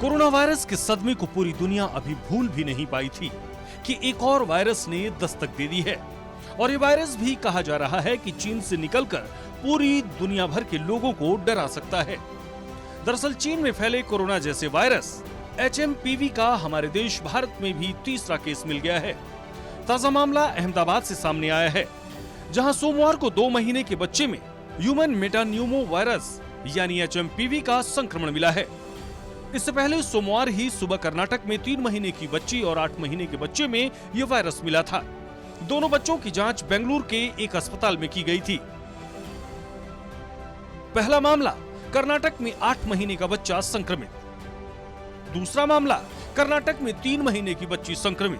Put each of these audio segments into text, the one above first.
Corona virus के सदमे को पूरी दुनिया अभी भूल भी नहीं पाई थी कि एक और वायरस ने दस्तक दे दी है। और ये वायरस भी कहा जा रहा है कि चीन से निकलकर पूरी दुनिया भर के लोगों को डरा सकता है। दरअसल चीन में फैले कोरोना जैसे वायरस HMPV का हमारे देश भारत में भी तीसरा केस मिल गया है। ताजा मामला अहमदाबाद से सामने आया है, जहां सोमवार को 2 महीने के बच्चे में ह्यूमन मेटान्यूमो वायरस यानी HMPV का संक्रमण मिला है। इससे पहले सोमवार ही सुबह कर्नाटक में 3 महीने की बच्ची और 8 महीने के बच्चे में यह वायरस मिला था। दोनों बच्चों की जांच बेंगलुरु के एक अस्पताल में की गई थी। पहला मामला कर्नाटक में 8 महीने का बच्चा संक्रमित, दूसरा मामला कर्नाटक में 3 महीने की बच्ची संक्रमित,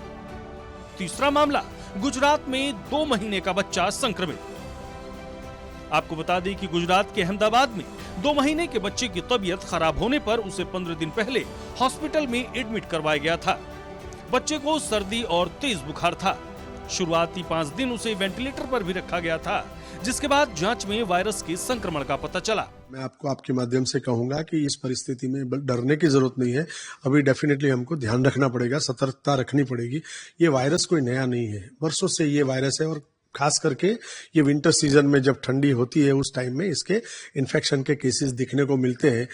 तीसरा मामला गुजरात में 2 महीने का बच्चा संक्रमित। आपको बता दें कि गुजरात के अहमदाबाद में 2 महीने के बच्चे की तबीयत खराब होने पर उसे 15 दिन पहले हॉस्पिटल में एडमिट करवाया गया था। बच्चे को सर्दी और तेज बुखार था। शुरुआती 5 दिन उसे वेंटिलेटर पर भी रखा गया था, जिसके बाद जांच में वायरस के संक्रमण का पता चला। मैं आपको आपके माध्यम से कहूंगा कि इस परिस्थिति में डरने की जरूरत नहीं है। अभी डेफिनेटली हमको ध्यान रखना पड़ेगा, सतर्कता रखनी पड़ेगी। ये वायरस कोई नया नहीं है, वर्षों से ये वायरस है और खास करके ये विंटर सीजन में जब ठंडी होती है उस टाइम में इसके इन्फेक्शन के केसेस दिखने को मिलते हैं।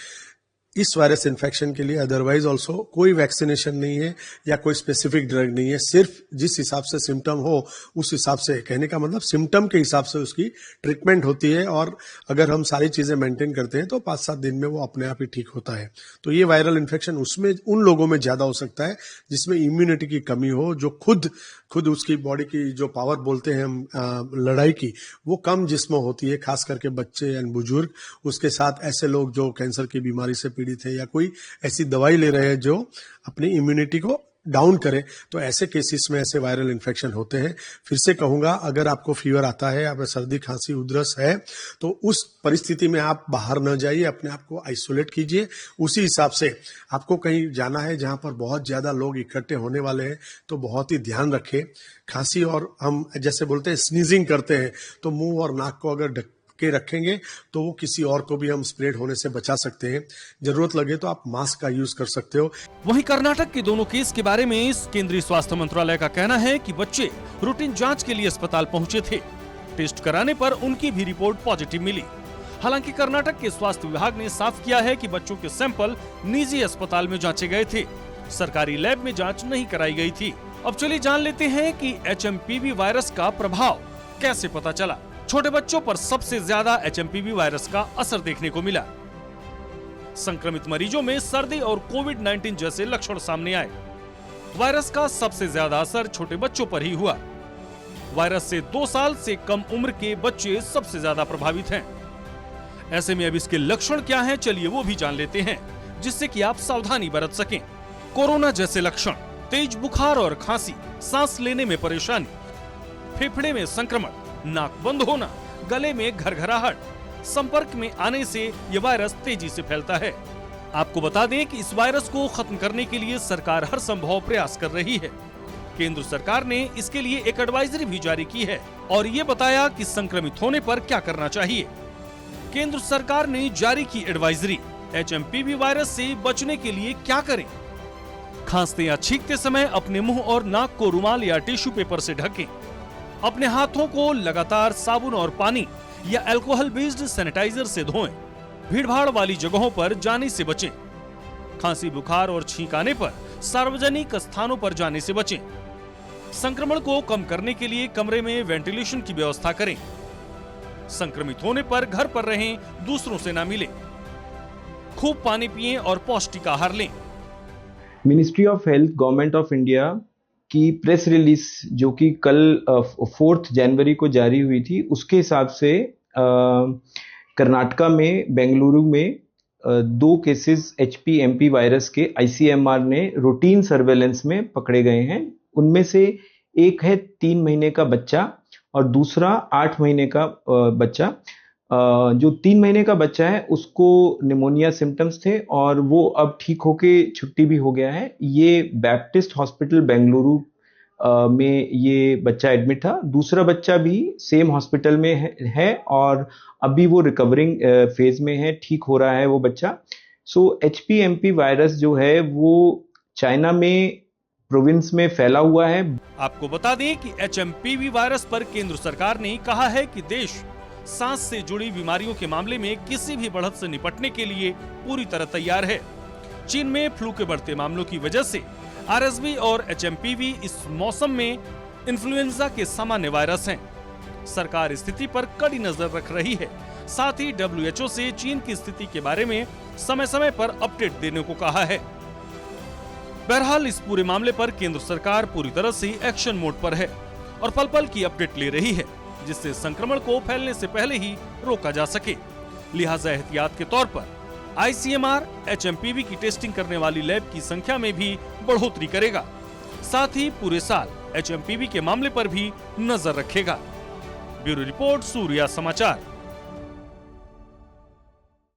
इस वायरस इन्फेक्शन के लिए अदरवाइज ऑल्सो कोई वैक्सीनेशन नहीं है या कोई स्पेसिफिक ड्रग नहीं है। सिर्फ जिस हिसाब से सिम्टम हो उस हिसाब से, कहने का मतलब सिम्टम के हिसाब से उसकी ट्रीटमेंट होती है और अगर हम सारी चीजें मेंटेन करते हैं तो 5-7 दिन में वो अपने आप ही ठीक होता है। तो ये वायरल इन्फेक्शन उसमें उन लोगों में ज्यादा हो सकता है जिसमें इम्यूनिटी की कमी हो, जो खुद उसकी बॉडी की जो पावर बोलते हैं हम लड़ाई की, वो कम जिसमें होती है, खास करके बच्चे या बुजुर्ग। उसके साथ ऐसे लोग जो कैंसर की बीमारी से पीड़ित है या कोई ऐसी दवाई ले रहे हैं जो अपनी इम्यूनिटी को डाउन करे, तो ऐसे केसेस में ऐसे वायरल इन्फेक्शन होते हैं। फिर से कहूंगा, अगर आपको फीवर आता है, आप सर्दी खांसी उधरस है, तो उस परिस्थिति में आप बाहर न जाइए, अपने आप को आइसोलेट कीजिए। उसी हिसाब से आपको कहीं जाना है जहां पर बहुत ज्यादा लोग इकट्ठे होने वाले हैं तो बहुत ही ध्यान रखें। खांसी और हम जैसे बोलते हैं स्नीजिंग करते हैं तो मुंह और नाक को अगर ढक के रखेंगे तो वो किसी और को भी हम स्प्रेड होने से बचा सकते हैं। जरूरत लगे तो आप मास्क का यूज कर सकते हो। वहीं कर्नाटक के दोनों केस के बारे में केंद्रीय स्वास्थ्य मंत्रालय का कहना है कि बच्चे रूटीन जांच के लिए अस्पताल पहुंचे थे। टेस्ट कराने पर उनकी भी रिपोर्ट पॉजिटिव मिली। हालांकि कर्नाटक के स्वास्थ्य विभाग ने साफ किया है कि बच्चों के सैंपल निजी अस्पताल में जांचे गए थे, सरकारी लैब में जांच नहीं कराई गई थी। अब चलिए जान लेते हैं कि HMPV वायरस का प्रभाव कैसे पता चला। छोटे बच्चों पर सबसे ज्यादा HMPV वायरस का असर देखने को मिला। संक्रमित मरीजों में सर्दी और कोविड-19 जैसे लक्षण सामने आए। वायरस का सबसे ज्यादा असर छोटे बच्चों पर ही हुआ। वायरस से 2 साल से कम उम्र के बच्चे सबसे ज्यादा प्रभावित हैं। ऐसे में अब इसके लक्षण क्या हैं, चलिए वो भी जान लेते हैं, जिससे कि आप सावधानी बरत सकें। कोरोना जैसे लक्षण: तेज बुखार और खांसी, सांस लेने में परेशानी, फेफड़े में संक्रमण, नाक बंद होना, गले में घरघराहट। संपर्क में आने से यह वायरस तेजी से फैलता है। आपको बता दें कि इस वायरस को खत्म करने के लिए सरकार हर संभव प्रयास कर रही है। केंद्र सरकार ने इसके लिए एक एडवाइजरी भी जारी की है और ये बताया कि संक्रमित होने पर क्या करना चाहिए। केंद्र सरकार ने जारी की एडवाइजरी: HMPV वायरस से बचने के लिए क्या करें। खांसते या छींकते समय अपने मुंह और नाक को रुमाल या टिश्यू पेपर से ढकें। अपने हाथों को लगातार साबुन और पानी या अल्कोहल बेस्ड सैनिटाइजर से धोएं। भीड़भाड़ वाली जगहों पर जाने से बचें। खांसी, बुखार और छींक आने पर सार्वजनिक स्थानों पर जाने से बचें। संक्रमण को कम करने के लिए कमरे में वेंटिलेशन की व्यवस्था करें। संक्रमित होने पर घर पर रहें, दूसरों से ना मिलें। खूब पानी पिएं और पौष्टिक आहार लें। Ministry of health, government of India की प्रेस रिलीज जो कि कल 4 जनवरी को जारी हुई थी, उसके हिसाब से कर्नाटका में बेंगलुरु में 2 केसेस HMPV वायरस के ICMR ने रूटीन सर्वेलेंस में पकड़े गए हैं। उनमें से एक है 3 महीने का बच्चा और दूसरा 8 महीने का बच्चा। जो 3 महीने का बच्चा है उसको निमोनिया सिम्टम्स थे और वो अब ठीक होके छुट्टी भी हो गया है। ये बैप्टिस्ट हॉस्पिटल बेंगलुरु में ये बच्चा एडमिट था। दूसरा बच्चा भी सेम हॉस्पिटल में है और अभी वो रिकवरिंग फेज में है, ठीक हो रहा है वो बच्चा। सो HPMP वायरस जो है वो चाइना में प्रोविंस में फैला हुआ है। आपको बता दें कि HMPV वायरस पर केंद्र सरकार ने कहा है कि देश सांस से जुड़ी बीमारियों के मामले में किसी भी बढ़त से निपटने के लिए पूरी तरह तैयार है। चीन में फ्लू के बढ़ते मामलों की वजह से RSV और HMPV इस मौसम में इन्फ्लुएंजा के सामान्य वायरस हैं। सरकार स्थिति पर कड़ी नजर रख रही है। साथ ही WHO से चीन की स्थिति के बारे में समय समय पर अपडेट देने को कहा है। बहरहाल इस पूरे मामले पर केंद्र सरकार पूरी तरह से एक्शन मोड पर है और पल पल की अपडेट ले रही है, जिससे संक्रमण को फैलने से पहले ही रोका जा सके। लिहाजा एहतियात के तौर पर ICMR HMPV की टेस्टिंग करने वाली लैब की संख्या में भी बढ़ोतरी करेगा। साथ ही पूरे साल HMPV के मामले पर भी नजर रखेगा। ब्यूरो रिपोर्ट, सूर्या समाचार।